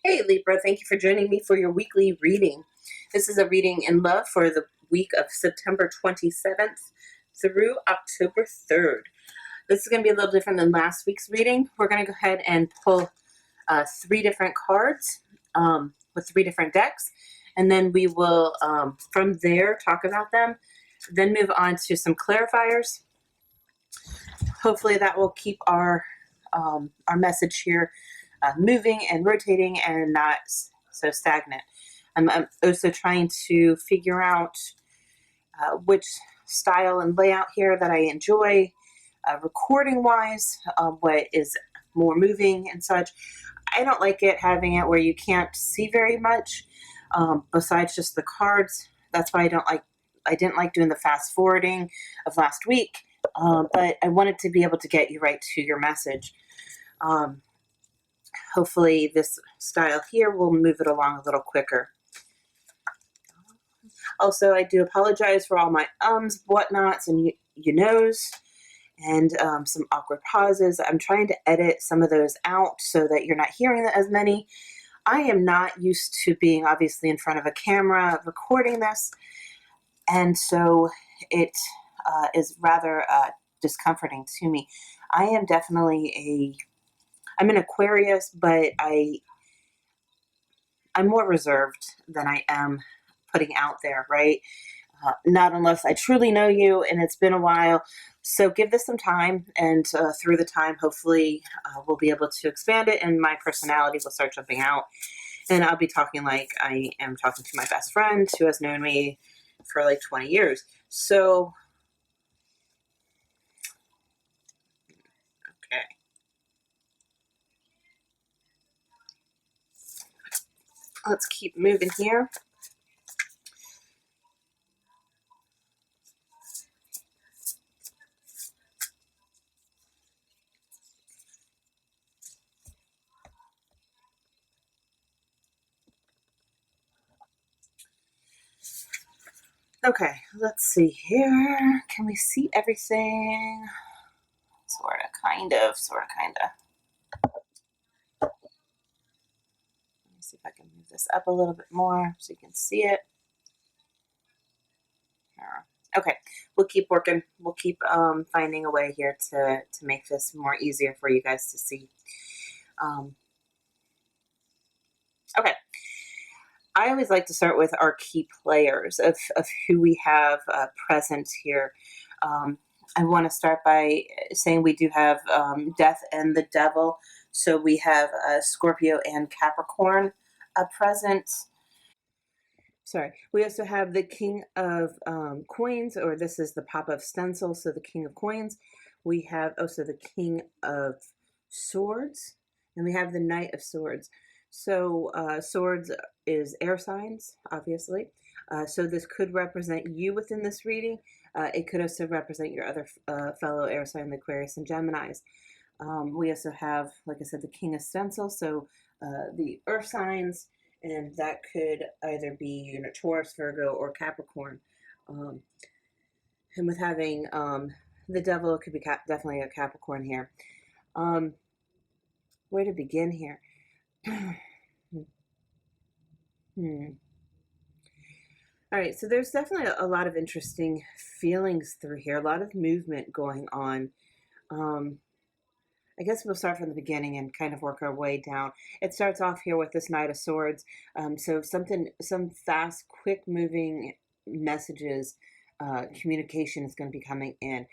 Hey Libra, thank you for joining me for your weekly reading. This is a reading in love for the week of September 27th through October 3rd. This is going to be a little different than last week's reading. We're going to go ahead and pull three different cards with three different decks, and then we will, from there, talk about them, then move on to some clarifiers. Hopefully that will keep our message here moving and rotating and not so stagnant. I'm also trying to figure out which style and layout here that I enjoy recording wise, what is more moving and such. I don't like it having it where you can't see very much besides just the cards. That's why I didn't like doing the fast forwarding of last week, but I wanted to be able to get you right to your message. Hopefully this style here will move it along a little quicker. Also, I do apologize for all my whatnots, and you knows, and some awkward pauses. I'm trying to edit some of those out so that you're not hearing as many. I am not used to being obviously in front of a camera recording this, and so it is rather discomforting to me. I am definitely I'm an Aquarius, but I'm more reserved than I am putting out there, right? Not unless I truly know you and it's been a while. So give this some time, and through the time, hopefully we'll be able to expand it and my personality will start jumping out. And I'll be talking like I am talking to my best friend who has known me for like 20 years. So, okay. Let's keep moving here. Okay, let's see here. Can we see everything? Sorta, kind of. Let me see if I can move this up a little bit more so you can see it. Okay, we'll keep working. We'll keep finding a way here to make this more easier for you guys to see. Okay. I always like to start with our key players of who we have present here. I want to start by saying we do have Death and the Devil. So we have Scorpio and Capricorn present. Sorry. We also have the King of Coins, or this is the Papa of Stencil, so the King of Coins. We have also the King of Swords, and we have the Knight of Swords. So swords is air signs, obviously. So this could represent you within this reading. It could also represent your other fellow air sign, the Aquarius and Geminis. We also have, like I said, the King of Stencil, so the earth signs, and that could either be Taurus, Virgo, or Capricorn. And with having the Devil, it could be definitely a Capricorn here. Where to begin here? All right, so there's definitely a lot of interesting feelings through here, a lot of movement going on. I guess we'll start from the beginning and kind of work our way down. It starts off here with this Knight of Swords. So some fast, quick moving messages, communication is going to be coming in.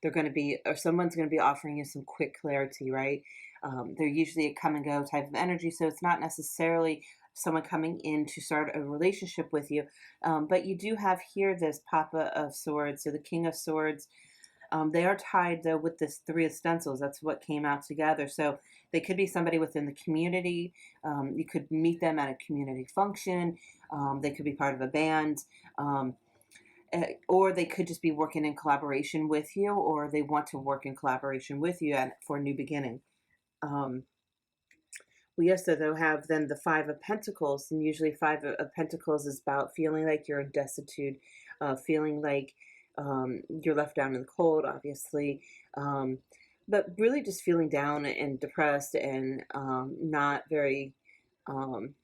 They're going to be, or someone's going to be offering you some quick clarity, right? They're usually a come and go type of energy, so it's not necessarily someone coming in to start a relationship with you. But you do have here this Papa of Swords, so the King of Swords. They are tied, though, with this Three of Stencils. That's what came out together. So they could be somebody within the community. You could meet them at a community function. They could be part of a band. Or they could just be working in collaboration with you, or they want to work in collaboration with you for a new beginning. We also, though, have then the Five of Pentacles, and usually Five of Pentacles is about feeling like you're destitute, feeling like you're left down in the cold, obviously, but really just feeling down and depressed and not very um,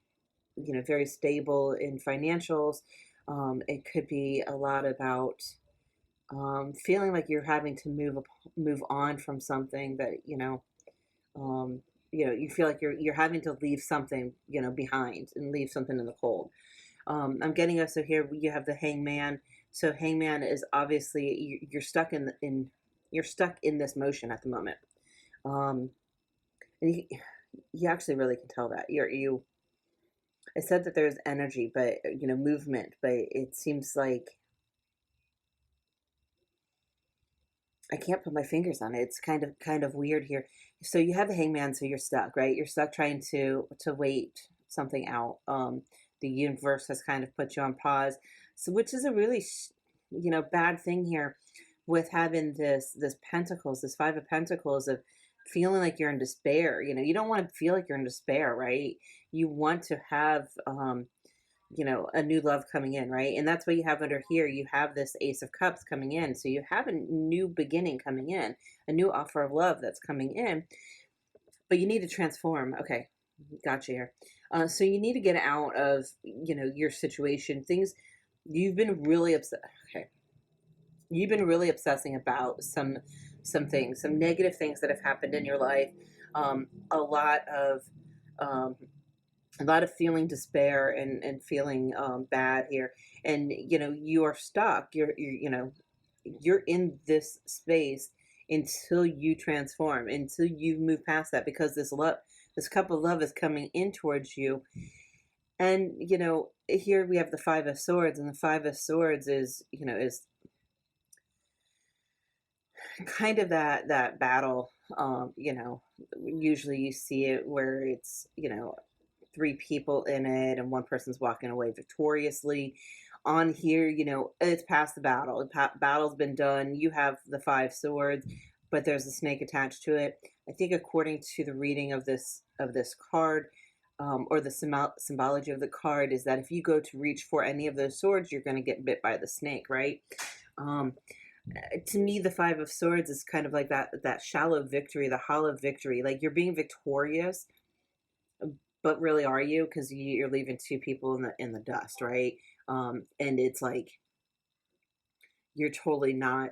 very stable in financials. It could be a lot about feeling like you're having to move on from something that um, you feel like you're having to leave something behind and leave something in the cold. I'm getting us so here you have the hangman. So hangman is obviously you're stuck in you're stuck in this motion at the moment. Um, and you actually really can tell that you. I said that there's energy, but movement, but it seems like I can't put my fingers on it. It's kind of weird here. So you have the hangman, so you're stuck, right? You're stuck trying to wait something out. The universe has kind of put you on pause, so which is a really bad thing here with having this pentacles, this five of pentacles of feeling like you're in despair. You don't want to feel like you're in despair, right? You want to have a new love coming in, right? And that's what you have under here. You have this Ace of Cups coming in. So you have a new beginning coming in, a new offer of love that's coming in, but you need to transform. Okay, gotcha here. So you need to get out of, your situation. Things you've been really upset. Okay. You've been really obsessing about some things, some negative things that have happened in your life. A lot of, um, a lot of feeling despair and feeling bad here, and you are stuck. You're in this space until you transform, until you move past that, because this cup of love is coming in towards you. And here we have the Five of Swords, and the Five of Swords is kind of that battle. Usually you see it where it's three people in it and one person's walking away victoriously. On here, it's past the battle. Battle's been done. You have the Five Swords, but there's a snake attached to it. I think according to the reading of this card, or the symbology of the card, is that if you go to reach for any of those swords, you're going to get bit by the snake, right? um, to me, the Five of Swords is kind of like that shallow victory, the hollow victory. Like you're being victorious, but really, are you? Because you're leaving two people in the dust, right? And it's like you're totally not.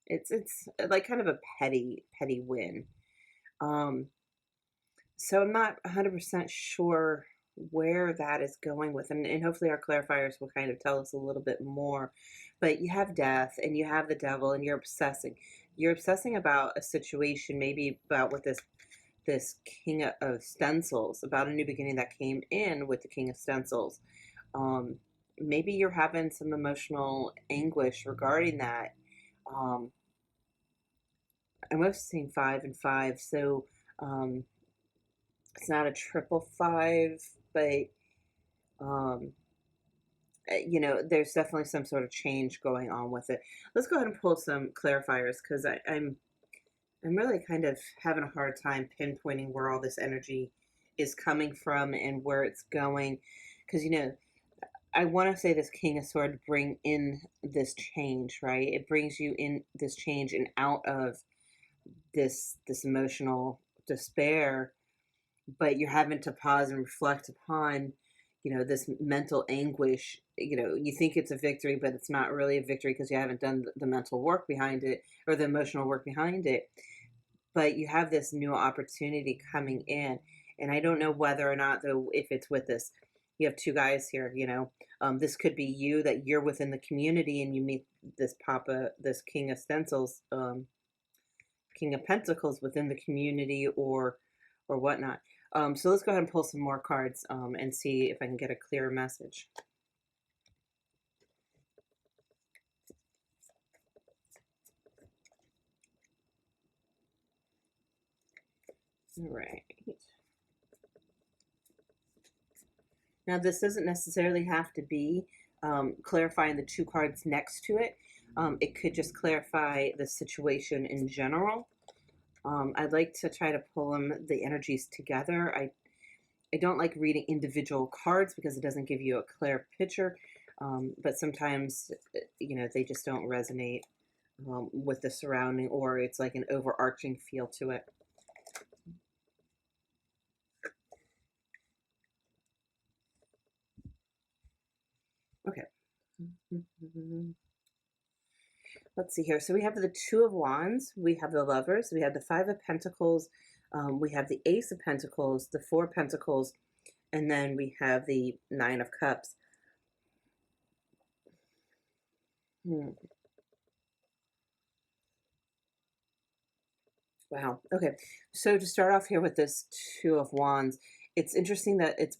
It's like kind of a petty win. Um, so I'm not 100% sure where that is going with, and hopefully our clarifiers will kind of tell us a little bit more. But you have death and you have the devil, and you're obsessing about a situation, maybe about what this king of stencils, about a new beginning that came in with the king of stencils. um, Maybe you're having some emotional anguish regarding that. um, I'm also seeing 5 and 5, so um, it's not a triple five, but um, there's definitely some sort of change going on with it. Let's go ahead and pull some clarifiers, because I'm really kind of having a hard time pinpointing where all this energy is coming from and where it's going. Because I want to say this King of Swords bring in this change, right? It brings you in this change and out of this emotional despair, but you're having to pause and reflect upon this mental anguish. You think it's a victory, but it's not really a victory because you haven't done the mental work behind it, or the emotional work behind it. But you have this new opportunity coming in, and I don't know whether or not, though, if it's with this. You have two guys here. This could be you, that you're within the community and you meet this king of stencils, king of pentacles within the community, or whatnot. So let's go ahead and pull some more cards, and see if I can get a clearer message. All right. Now, this doesn't necessarily have to be clarifying the two cards next to it. It could just clarify the situation in general. I'd like to try to pull the energies together. I don't like reading individual cards because it doesn't give you a clear picture, but sometimes, they just don't resonate with the surrounding, or it's like an overarching feel to it. Let's see here. So we have the Two of Wands, we have the Lovers, we have the Five of Pentacles, we have the Ace of Pentacles, the Four of Pentacles, and then we have the Nine of Cups. Hmm. Wow. Okay. So to start off here with this Two of Wands, it's interesting that it's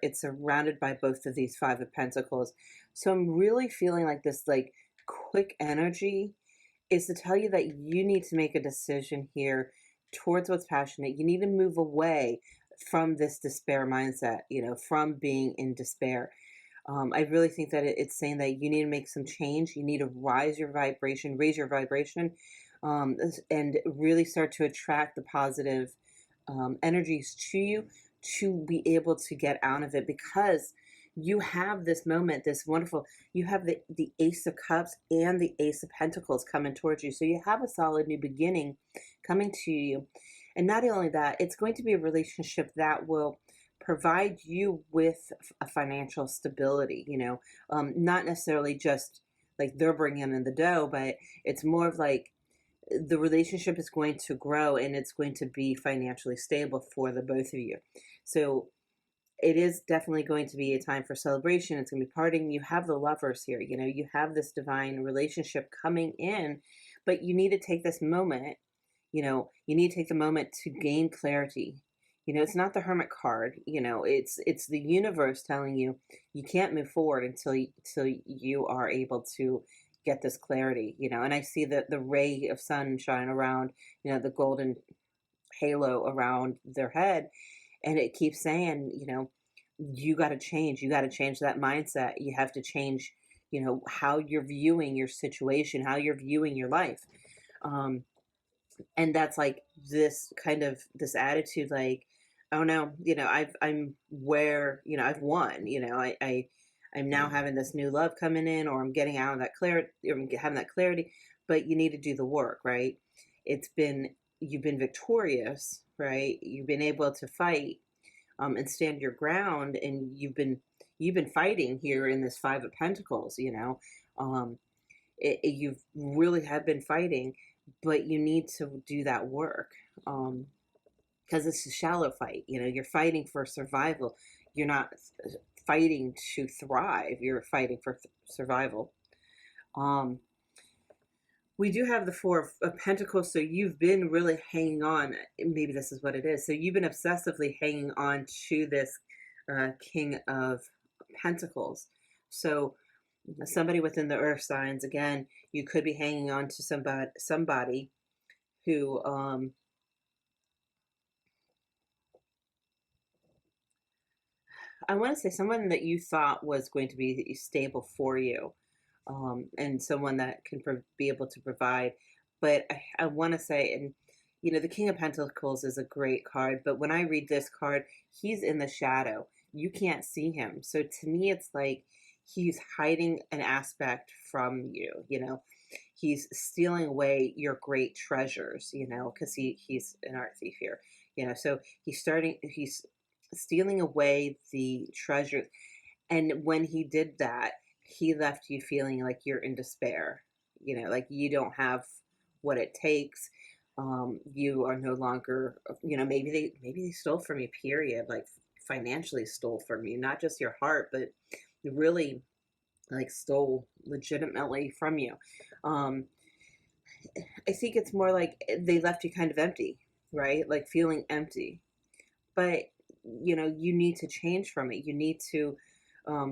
it's surrounded by both of these Five of Pentacles. So I'm really feeling like this like quick energy is to tell you that you need to make a decision here towards what's passionate. You need to move away from this despair mindset, from being in despair. I really think that it's saying that you need to make some change. You need to raise your vibration, and really start to attract the positive energies to you to be able to get out of it, because you have this moment, this wonderful, you have the Ace of Cups and the Ace of Pentacles coming towards you. So you have a solid new beginning coming to you. And not only that, it's going to be a relationship that will provide you with a financial stability, not necessarily just like they're bringing in the dough, but it's more of like the relationship is going to grow and it's going to be financially stable for the both of you. So it is definitely going to be a time for celebration. It's going to be partying. You have the Lovers here, you have this divine relationship coming in, but you need to take this moment, you need to take the moment to gain clarity. It's not the Hermit card, it's the universe telling you you can't move forward until you are able to get this clarity, and I see the ray of sunshine around, the golden halo around their head, and it keeps saying, you got to change. You got to change that mindset. You have to change, how you're viewing your situation, how you're viewing your life. Um, and that's like this kind of this attitude, like, oh no, I'm where, I've won, I'm now having this new love coming in, or I'm getting out of that clarity, or I'm having that clarity, but you need to do the work, right? You've been victorious, right? You've been able to fight, and stand your ground, and you've been fighting here in this Five of Pentacles, um, you've really have been fighting, but you need to do that work, because it's a shallow fight. You're fighting for survival. You're not fighting to thrive. You're fighting for survival. Um, we do have the Four of Pentacles, so you've been really hanging on. Maybe this is what it is. So you've been obsessively hanging on to this King of Pentacles. So somebody within the earth signs, again, you could be hanging on to somebody who, I want to say someone that you thought was going to be stable for you, and someone that can be able to provide. But I want to say, and the King of Pentacles is a great card, but when I read this card, he's in the shadow. You can't see him. So to me, it's like he's hiding an aspect from you, he's stealing away your great treasures, because he's an art thief here, so he's stealing away the treasures. And when he did that, he left you feeling like you're in despair, like you don't have what it takes. You are no longer, maybe they stole from you, period, like financially stole from you, not just your heart, but really like stole legitimately from you. Um, I think it's more like they left you kind of empty, right? Like feeling empty. But you need to change from it. You need to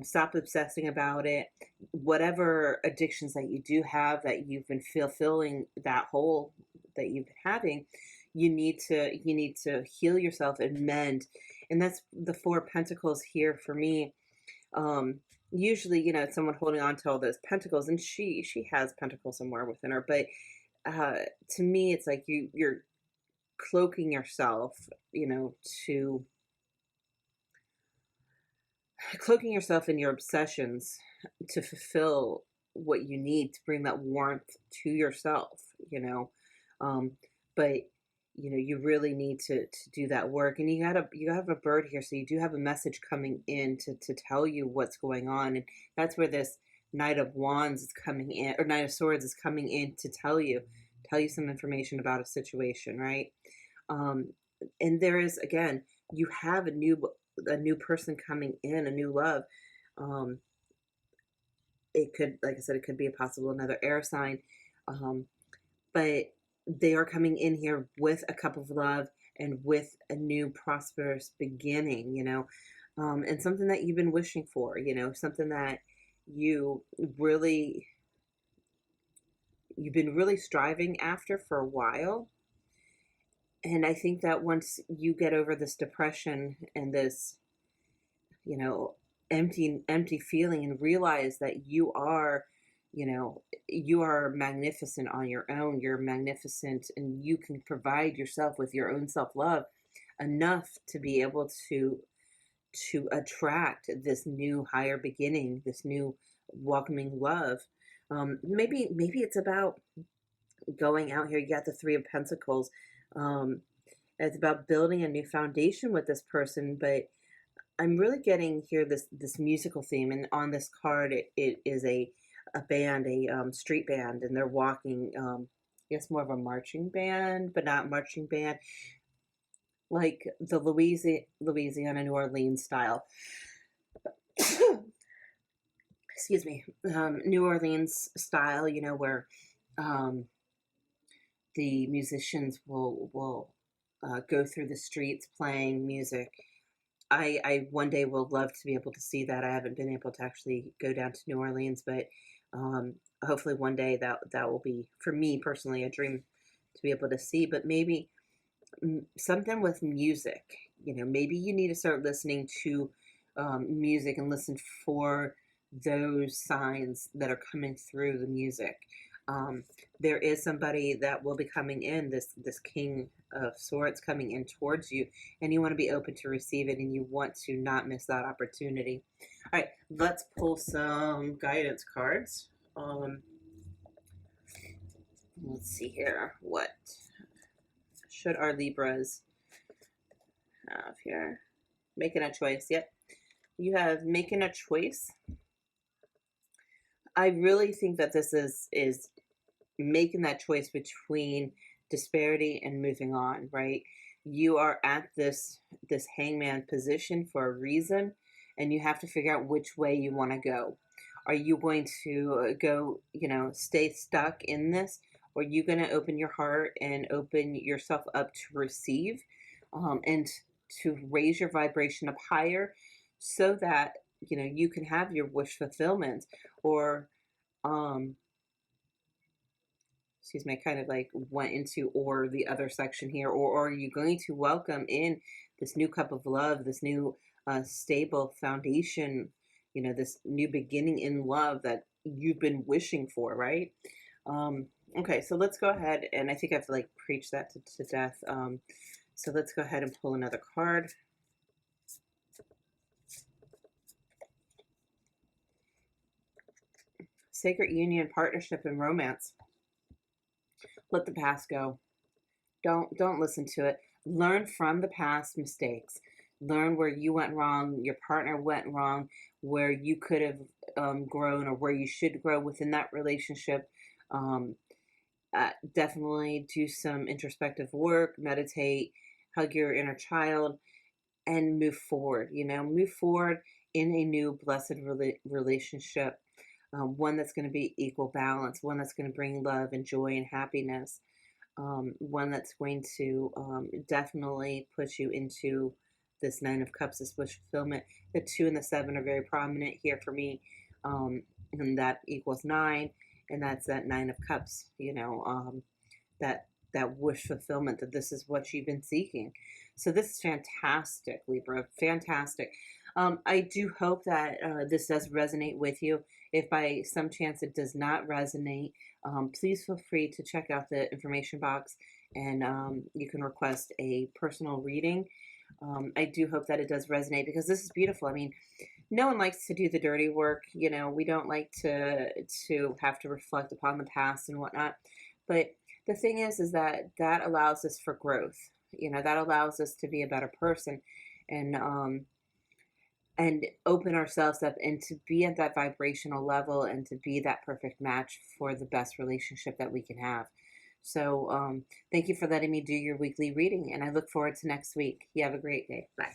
stop obsessing about it. Whatever addictions that you do have, that you've been fulfilling that hole that you've been having, you need to heal yourself and mend. And that's the Four of Pentacles here for me. Usually, it's someone holding on to all those pentacles, and she has pentacles somewhere within her. But to me, it's like you're cloaking yourself, to cloaking yourself in your obsessions to fulfill what you need to bring that warmth to yourself, um, but you really need to do that work, and you have a bird here, so you do have a message coming in to tell you what's going on, and that's where Knight of Wands is coming in, or Knight of Swords is coming in to tell you some information about a situation, right? Um, and there is, again, you have a new person coming in, a new love. Um, it could, like I said, it could be a possible another air sign. Um, but they are coming in here with a cup of love and with a new prosperous beginning, and something that you've been wishing for, something that you really, you've been really striving after for a while. And I think that once you get over this depression and this, you know, empty feeling and realize that you are magnificent on your own. You're magnificent and you can provide yourself with your own self-love enough to be able to attract this new higher beginning, this new welcoming love. Maybe it's about going out here. You got the Three of Pentacles. Um, it's about building a new foundation with this person, but I'm really getting here this musical theme, and on this card, it is a band, a street band, and they're walking. I guess more of a marching band, but not marching band, like the Louisiana, New Orleans style. Excuse me, New Orleans style. Where um, the musicians will go through the streets playing music. I one day will love to be able to see that. I haven't been able to actually go down to New Orleans, but hopefully one day that will be, for me personally, a dream to be able to see. But maybe something with music. Maybe you need to start listening to music and listen for those signs that are coming through the music. Um, there is somebody that will be coming in, this King of Swords coming in towards you, and you want to be open to receive it, and you want to not miss that opportunity. All right, let's pull some guidance cards. Let's see here. What should our Libras have here? Making a choice. Yep. You have making a choice. I really think that this is making that choice between disparity and moving on, right? You are at this hangman position for a reason, and you have to figure out which way you want to go. Are you going to go, stay stuck in this, or are you going to open your heart and open yourself up to receive, and to raise your vibration up higher, so that you can have your wish fulfillment, or um, excuse me, I kind of like went into or the other section here, or are you going to welcome in this new cup of love, this new stable foundation, this new beginning in love that you've been wishing for, right? Okay, so let's go ahead, and I think I've like preached that to death. So let's go ahead and pull another card. Sacred union, partnership, and romance. Let the past go. Don't listen to it. Learn from the past mistakes. Learn where you went wrong, your partner went wrong, where you could have grown, or where you should grow within that relationship. Um, Definitely do some introspective work, meditate, hug your inner child, and move forward. Move forward in a new blessed relationship, one that's going to be equal balance, one that's going to bring love and joy and happiness, one that's going to definitely put you into this Nine of Cups, this wish fulfillment. The 2 and the 7 are very prominent here for me, and that equals 9, and that's that Nine of Cups. That wish fulfillment, that this is what you've been seeking. So this is fantastic, Libra, fantastic. I do hope that this does resonate with you. If by some chance it does not resonate, please feel free to check out the information box, and you can request a personal reading. I do hope that it does resonate, because this is beautiful. I mean, no one likes to do the dirty work. We don't like to have to reflect upon the past and whatnot. But the thing is that allows us for growth. That allows us to be a better person. And and open ourselves up and to be at that vibrational level and to be that perfect match for the best relationship that we can have. So, thank you for letting me do your weekly reading, and I look forward to next week. You have a great day. Bye.